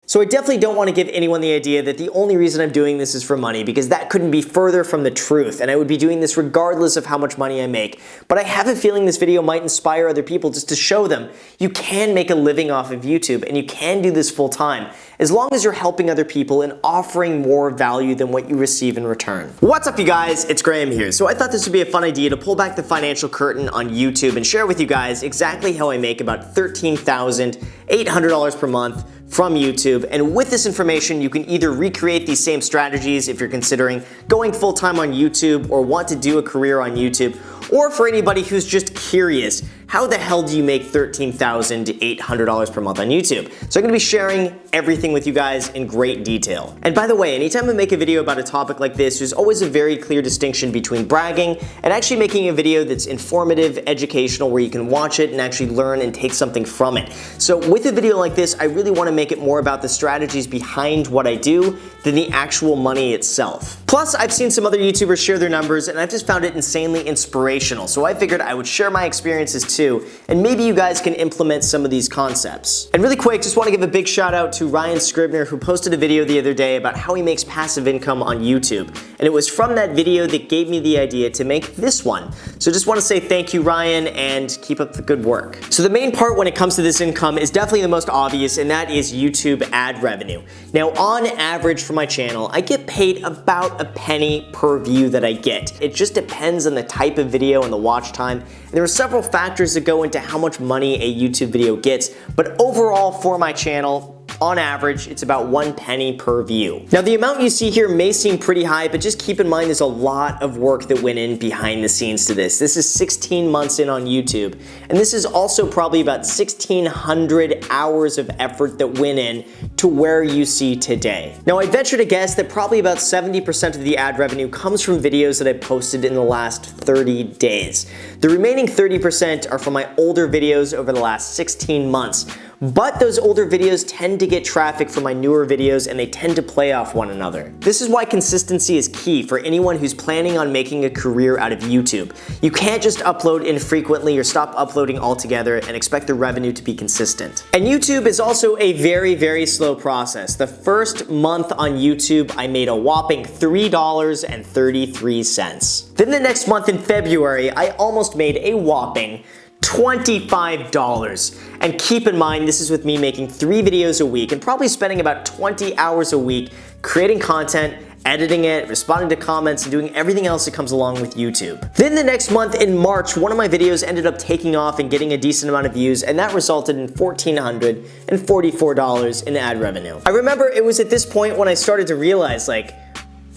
So I definitely don't want to give anyone the idea that the only reason I'm doing this is for money, because that couldn't be further from the truth, and I would be doing this regardless of how much money I make. But I have a feeling this video might inspire other people just to show them you can make a living off of YouTube and you can do this full time, as long as you're helping other people and offering more value than what you receive in return. What's up, you guys? It's Graham here. So I thought this would be a fun idea to pull back the financial curtain on YouTube and share with you guys exactly how I make about $13,800 per month from YouTube. And with this information, you can either recreate these same strategies if you're considering going full-time on YouTube or want to do a career on YouTube, or for anybody who's just curious, how the hell do you make $13,800 per month on YouTube? So I'm gonna be sharing everything with you guys in great detail. And by the way, anytime I make a video about a topic like this, there's always a very clear distinction between bragging and actually making a video that's informative, educational, where you can watch it and actually learn and take something from it. So with a video like this, I really wanna make it more about the strategies behind what I do than the actual money itself. Plus, I've seen some other YouTubers share their numbers and I've just found it insanely inspirational. So I figured I would share my experiences too, and maybe you guys can implement some of these concepts. And really quick, just want to give a big shout out to Ryan Scribner, who posted a video the other day about how he makes passive income on YouTube. And it was from that video that gave me the idea to make this one. So just want to say thank you, Ryan, and keep up the good work. So the main part when it comes to this income is definitely the most obvious, and that is YouTube ad revenue. Now, on average for my channel, I get paid about a penny per view that I get. It just depends on the type of video and the watch time. And there are several factors that go into how much money a YouTube video gets, but overall for my channel, on average, it's about 1 penny per view. Now, the amount you see here may seem pretty high, but just keep in mind there's a lot of work that went in behind the scenes to this. This is 16 months in on YouTube, and this is also probably about 1,600 hours of effort that went in to where you see today. Now, I venture to guess that probably about 70% of the ad revenue comes from videos that I posted in the last 30 days. The remaining 30% are from my older videos over the last 16 months. But those older videos tend to get traffic from my newer videos, and they tend to play off one another. This is why consistency is key for anyone who's planning on making a career out of YouTube. You can't just upload infrequently or stop uploading altogether and expect the revenue to be consistent. And YouTube is also a very, very slow process. The first month on YouTube, I made a whopping $3.33. Then the next month in February, I almost made a whopping $25. And keep in mind, this is with me making 3 videos a week and probably spending about 20 hours a week creating content, editing it, responding to comments, and doing everything else that comes along with YouTube. Then the next month in March, one of my videos ended up taking off and getting a decent amount of views, and that resulted in $1,444 in ad revenue. I remember it was at this point when I started to realize, like,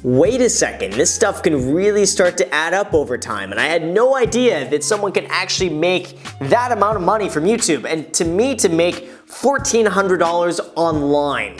wait a second, this stuff can really start to add up over time, and I had no idea that someone could actually make that amount of money from YouTube. And to me, to make $1,400 online,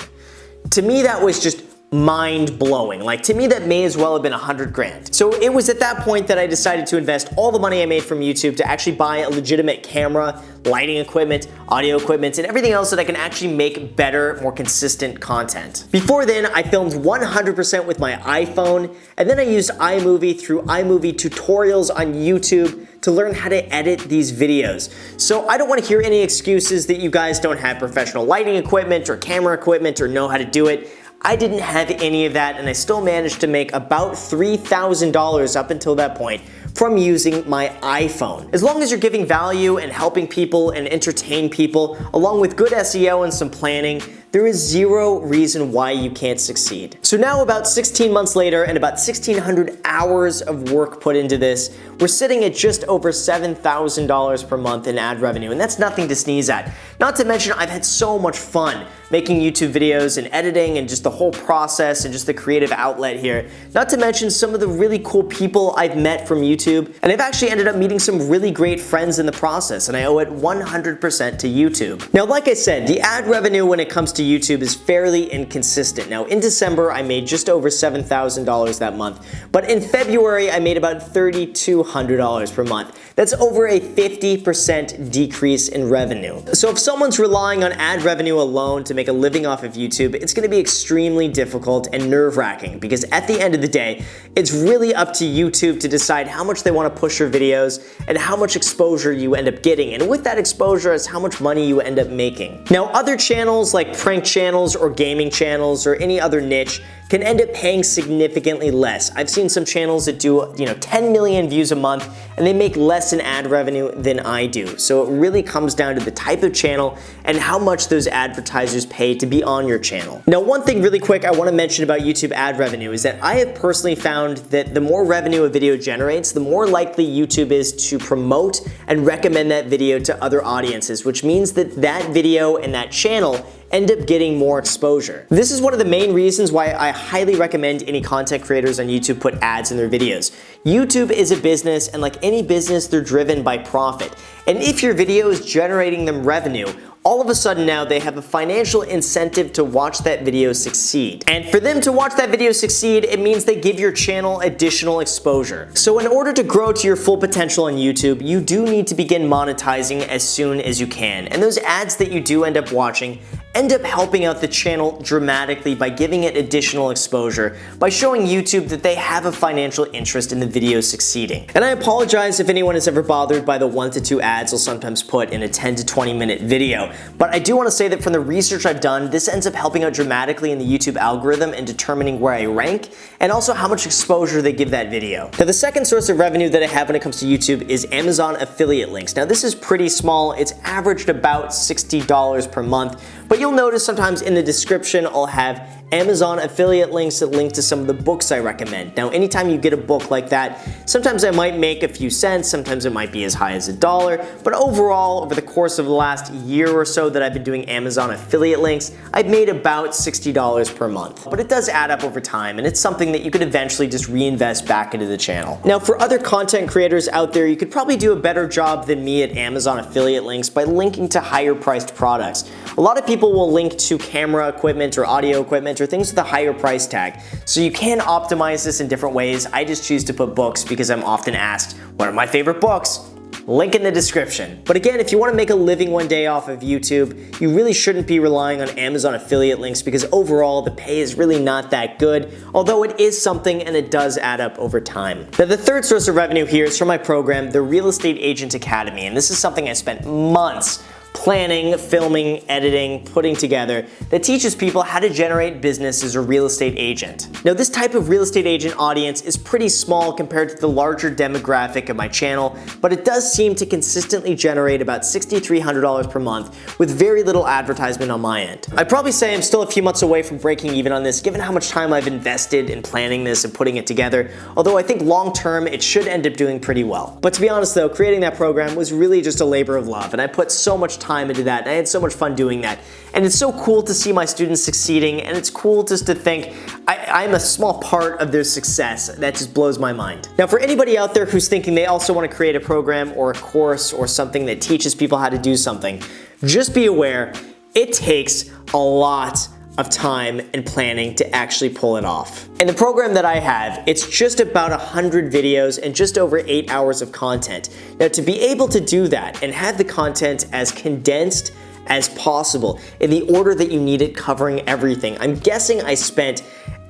to me that was just mind-blowing. Like, to me that may as well have been 100 grand. So it was at that point that I decided to invest all the money I made from YouTube to actually buy a legitimate camera, lighting equipment, audio equipment, and everything else that I can actually make better, more consistent content. Before then, I filmed 100% with my iPhone, and then I used iMovie through iMovie tutorials on YouTube to learn how to edit these videos. So I don't want to hear any excuses that you guys don't have professional lighting equipment or camera equipment or know how to do it. I didn't have any of that, and I still managed to make about $3,000 up until that point from using my iPhone. As long as you're giving value and helping people and entertain people, along with good SEO and some planning, there is zero reason why you can't succeed. So now, about 16 months later and about 1,600 hours of work put into this, we're sitting at just over $7,000 per month in ad revenue, and that's nothing to sneeze at. Not to mention, I've had so much fun making YouTube videos and editing and just the whole process and just the creative outlet here. Not to mention some of the really cool people I've met from YouTube, and I've actually ended up meeting some really great friends in the process, and I owe it 100% to YouTube. Now, like I said, the ad revenue when it comes to YouTube is fairly inconsistent. Now, in December, I made just over $7,000 that month, but in February, I made about $3,200 per month. That's over a 50% decrease in revenue. So if someone's relying on ad revenue alone to make a living off of YouTube, it's gonna be extremely difficult and nerve-wracking, because at the end of the day, it's really up to YouTube to decide how much they wanna push your videos and how much exposure you end up getting. And with that exposure is how much money you end up making. Now, other channels like Print prank channels or gaming channels or any other niche can end up paying significantly less. I've seen some channels that do 10 million views a month and they make less in ad revenue than I do. So it really comes down to the type of channel and how much those advertisers pay to be on your channel. Now, one thing really quick I want to mention about YouTube ad revenue is that I have personally found that the more revenue a video generates, the more likely YouTube is to promote and recommend that video to other audiences, which means that that video and that channel end up getting more exposure. This is one of the main reasons why I highly recommend any content creators on YouTube put ads in their videos. YouTube is a business, and like any business, they're driven by profit. And if your video is generating them revenue, all of a sudden now they have a financial incentive to watch that video succeed. And for them to watch that video succeed, it means they give your channel additional exposure. So in order to grow to your full potential on YouTube, you do need to begin monetizing as soon as you can. And those ads that you do end up watching end up helping out the channel dramatically by giving it additional exposure, by showing YouTube that they have a financial interest in the video succeeding. And I apologize if anyone is ever bothered by the 1 to 2 ads I'll sometimes put in a 10 to 20 minute video, but I do want to say that from the research I've done, this ends up helping out dramatically in the YouTube algorithm and determining where I rank, and also how much exposure they give that video. Now, the second source of revenue that I have when it comes to YouTube is Amazon affiliate links. Now, this is pretty small. It's averaged about $60 per month, but you'll notice sometimes in the description I'll have Amazon affiliate links that link to some of the books I recommend. Now, anytime you get a book like that, sometimes I might make a few cents, sometimes it might be as high as $1, but overall, over the course of the last year or so that I've been doing Amazon affiliate links, I've made about $60 per month. But it does add up over time, and it's something that you could eventually just reinvest back into the channel. Now, for other content creators out there, you could probably do a better job than me at Amazon affiliate links by linking to higher priced products. A lot of people will link to camera equipment or audio equipment or things with a higher price tag. So you can optimize this in different ways. I just choose to put books because I'm often asked, what are my favorite books? Link in the description. But again, if you want to make a living one day off of YouTube, you really shouldn't be relying on Amazon affiliate links because overall the pay is really not that good, although it is something and it does add up over time. Now, the third source of revenue here is from my program, the Real Estate Agent Academy, and this is something I spent months planning, filming, editing, putting together that teaches people how to generate business as a real estate agent. Now, this type of real estate agent audience is pretty small compared to the larger demographic of my channel, but it does seem to consistently generate about $6,300 per month with very little advertisement on my end. I'd probably say I'm still a few months away from breaking even on this, given how much time I've invested in planning this and putting it together, although I think long term it should end up doing pretty well. But to be honest though, creating that program was really just a labor of love, and I put so much time into that, and I had so much fun doing that. And it's so cool to see my students succeeding, and it's cool just to think I'm a small part of their success. That just blows my mind. Now, for anybody out there who's thinking they also want to create a program or a course or something that teaches people how to do something, just be aware it takes a lot of time and planning to actually pull it off. And the program that I have, it's just about 100 videos and just over 8 hours of content. Now, to be able to do that and have the content as condensed as possible in the order that you need it, covering everything, I'm guessing I spent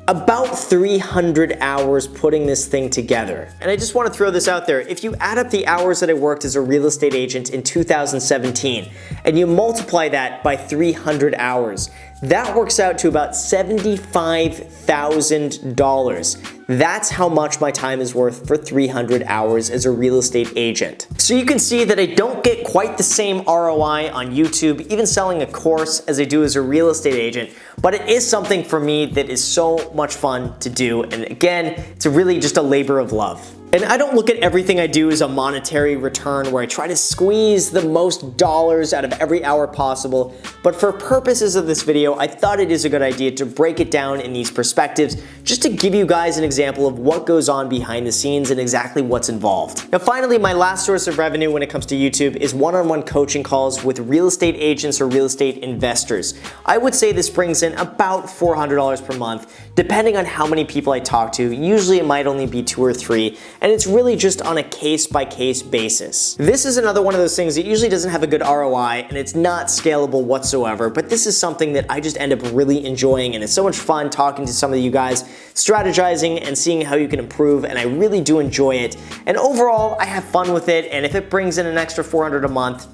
about 300 hours putting this thing together. And I just want to throw this out there. If you add up the hours that I worked as a real estate agent in 2017 and you multiply that by 300 hours, that works out to about $75,000. That's how much my time is worth for 300 hours as a real estate agent. So you can see that I don't get quite the same ROI on YouTube, even selling a course, as I do as a real estate agent, but it is something for me that is so much fun to do. And again, it's really just a labor of love. And I don't look at everything I do as a monetary return where I try to squeeze the most dollars out of every hour possible, but for purposes of this video, I thought it is a good idea to break it down in these perspectives just to give you guys an example of what goes on behind the scenes and exactly what's involved. Now, finally, my last source of revenue when it comes to YouTube is one-on-one coaching calls with real estate agents or real estate investors. I would say this brings in about $400 per month, depending on how many people I talk to. Usually it might only be 2 or 3, and it's really just on a case-by-case basis. This is another one of those things that usually doesn't have a good ROI, and it's not scalable whatsoever, but this is something that I just end up really enjoying, and it's so much fun talking to some of you guys, strategizing and seeing how you can improve, and I really do enjoy it. And overall, I have fun with it, and if it brings in an extra $400 a month,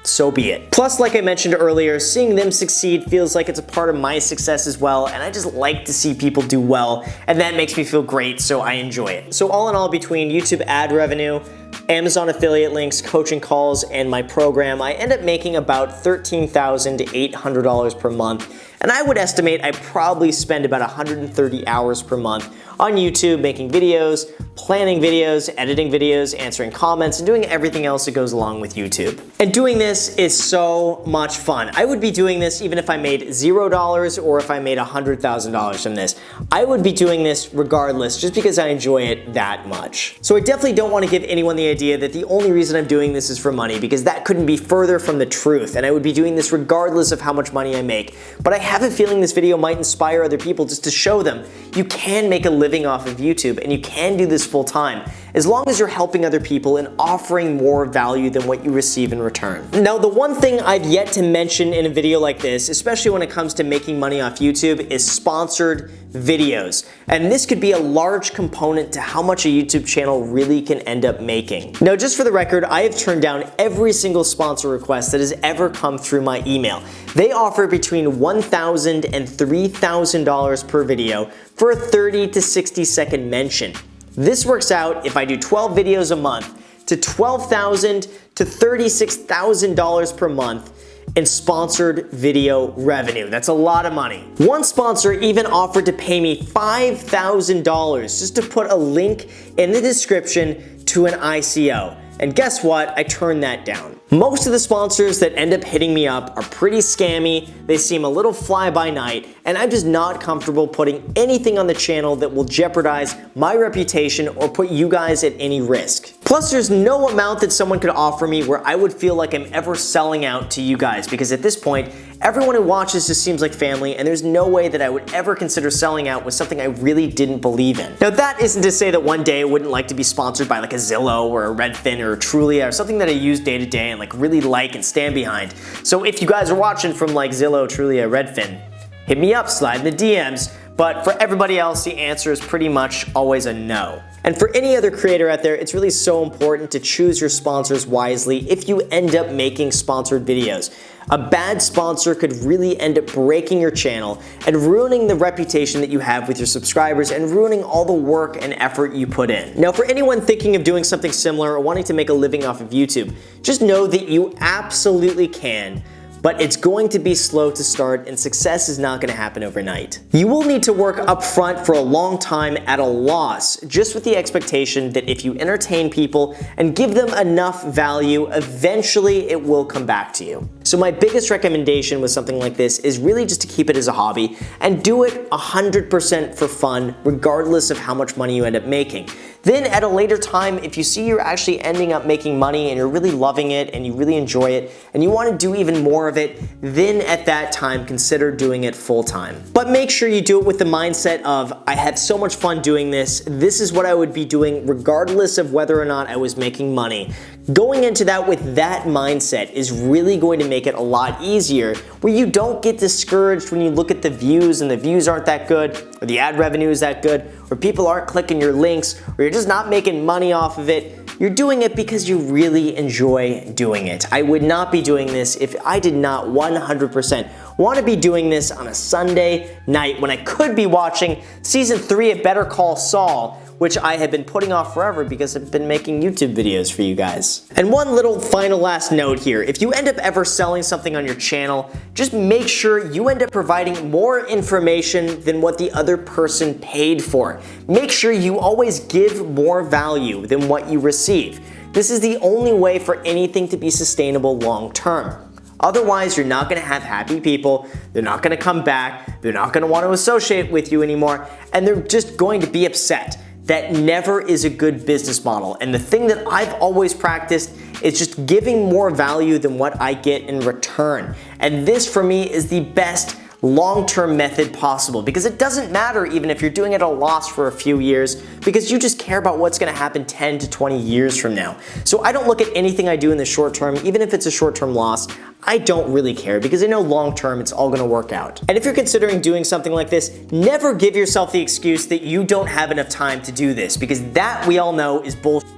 so be it. Plus, like I mentioned earlier, seeing them succeed feels like it's a part of my success as well, and I just like to see people do well, and that makes me feel great, so I enjoy it. So all in all, between YouTube ad revenue, Amazon affiliate links, coaching calls, and my program, I end up making about $13,800 per month, and I would estimate I probably spend about 130 hours per month on YouTube making videos, planning videos, editing videos, answering comments, and doing everything else that goes along with YouTube. And doing this is so much fun. I would be doing this even if I made $0 or if I made $100,000 from this. I would be doing this regardless just because I enjoy it that much. So I definitely don't want to give anyone the idea that the only reason I'm doing this is for money, because that couldn't be further from the truth, and I would be doing this regardless of how much money I make. But I have a feeling this video might inspire other people just to show them you can make a living off of YouTube and you can do this full time as long as you're helping other people and offering more value than what you receive in return. Now, the one thing I've yet to mention in a video like this, especially when it comes to making money off YouTube, is sponsored videos. And this could be a large component to how much a YouTube channel really can end up making. Now, just for the record, I have turned down every single sponsor request that has ever come through my email. They offer between $1,000 and $3,000 per video for a 30 to 60 second mention. This works out, if I do 12 videos a month, to $12,000 to $36,000 per month in sponsored video revenue. That's a lot of money. One sponsor even offered to pay me $5,000 just to put a link in the description to an ICO. And guess what? I turned that down. Most of the sponsors that end up hitting me up are pretty scammy, they seem a little fly-by-night, and I'm just not comfortable putting anything on the channel that will jeopardize my reputation or put you guys at any risk. Plus, there's no amount that someone could offer me where I would feel like I'm ever selling out to you guys, because at this point, everyone who watches just seems like family, and there's no way that I would ever consider selling out with something I really didn't believe in. Now, that isn't to say that one day I wouldn't like to be sponsored by like a Zillow or a Redfin or a Trulia or something that I use day to day and like really like and stand behind. So if you guys are watching from like Zillow, Trulia, Redfin, hit me up, slide in the DMs. But for everybody else, the answer is pretty much always a no. And for any other creator out there, it's really so important to choose your sponsors wisely if you end up making sponsored videos. A bad sponsor could really end up breaking your channel and ruining the reputation that you have with your subscribers and ruining all the work and effort you put in. Now, for anyone thinking of doing something similar or wanting to make a living off of YouTube, just know that you absolutely can. But it's going to be slow to start, and success is not going to happen overnight. You will need to work up front for a long time at a loss, just with the expectation that if you entertain people and give them enough value, eventually it will come back to you. So my biggest recommendation with something like this is really just to keep it as a hobby and do it 100% for fun, regardless of how much money you end up making. Then at a later time, if you see you're actually ending up making money and you're really loving it and you really enjoy it and you want to do even more of it, then at that time consider doing it full time. But make sure you do it with the mindset of, I had so much fun doing this. This is what I would be doing regardless of whether or not I was making money. Going into that with that mindset is really going to make it a lot easier, where you don't get discouraged when you look at the views and the views aren't that good, or the ad revenue is that good, or people aren't clicking your links, or you're just not making money off of it. You're doing it because you really enjoy doing it. I would not be doing this if I did not 100% want to be doing this on a Sunday night when I could be watching season 3 of Better Call Saul, which I have been putting off forever because I've been making YouTube videos for you guys. And one little final last note here, if you end up ever selling something on your channel, just make sure you end up providing more information than what the other person paid for. Make sure you always give more value than what you receive. This is the only way for anything to be sustainable long term. Otherwise, you're not going to have happy people, they're not going to come back, they're not going to want to associate with you anymore, and they're just going to be upset. That never is a good business model. And the thing that I've always practiced is just giving more value than what I get in return. And this for me is the best long-term method possible, because it doesn't matter even if you're doing it at a loss for a few years, because you just care about what's going to happen 10 to 20 years from now. So I don't look at anything I do in the short term, even if it's a short-term loss, I don't really care, because I know long-term it's all going to work out. And if you're considering doing something like this, never give yourself the excuse that you don't have enough time to do this, because that, we all know, is bullshit.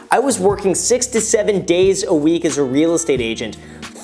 I was working 6 to 7 days a week as a real estate agent,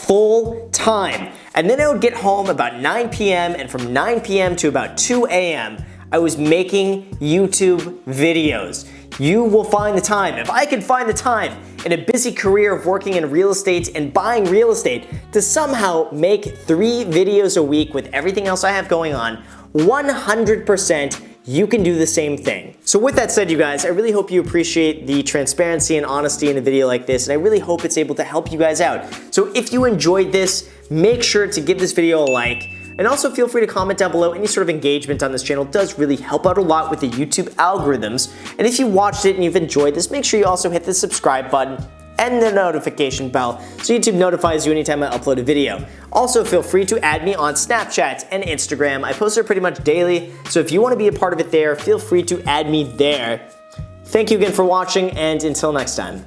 full time. And then I would get home about 9 p.m. and from 9 p.m. to about 2 a.m. I was making YouTube videos. You will find the time. If I can find the time in a busy career of working in real estate and buying real estate to somehow make 3 videos a week with everything else I have going on, 100% you can do the same thing. So with that said, you guys, I really hope you appreciate the transparency and honesty in a video like this, and I really hope it's able to help you guys out. So if you enjoyed this, make sure to give this video a like, and also feel free to comment down below. Any sort of engagement on this channel does really help out a lot with the YouTube algorithms. And if you watched it and you've enjoyed this, make sure you also hit the subscribe button and the notification bell so YouTube notifies you anytime I upload a video. Also, feel free to add me on Snapchat and Instagram. I post there pretty much daily, so if you want to be a part of it there, feel free to add me there. Thank you again for watching, and until next time.